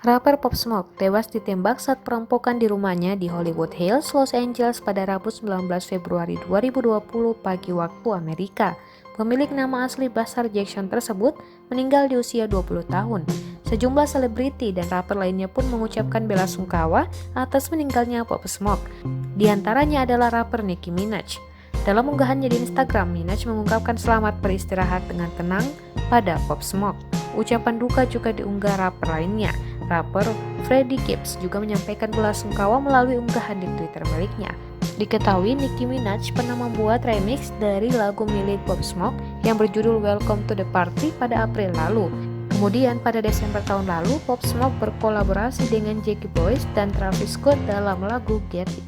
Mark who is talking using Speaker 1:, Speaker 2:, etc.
Speaker 1: Rapper Pop Smoke tewas ditembak saat perampokan di rumahnya di Hollywood Hills, Los Angeles pada Rabu 19 Februari 2020 pagi waktu Amerika. Pemilik nama asli Bashar Jackson tersebut meninggal di usia 20 tahun. Sejumlah selebriti dan rapper lainnya pun mengucapkan bela sungkawa atas meninggalnya Pop Smoke. Di antaranya adalah rapper Nicki Minaj. Dalam unggahannya di Instagram, Minaj mengungkapkan selamat beristirahat dengan tenang pada Pop Smoke. Ucapan duka juga diunggah rapper lainnya. Rapper Freddie Gibbs juga menyampaikan bela sungkawa melalui unggahan di Twitter miliknya. Diketahui Nicki Minaj pernah membuat remix dari lagu milik Pop Smoke yang berjudul Welcome to the Party pada April lalu. Kemudian pada Desember tahun lalu, Pop Smoke berkolaborasi dengan Jackie Boys dan Travis Scott dalam lagu Get It.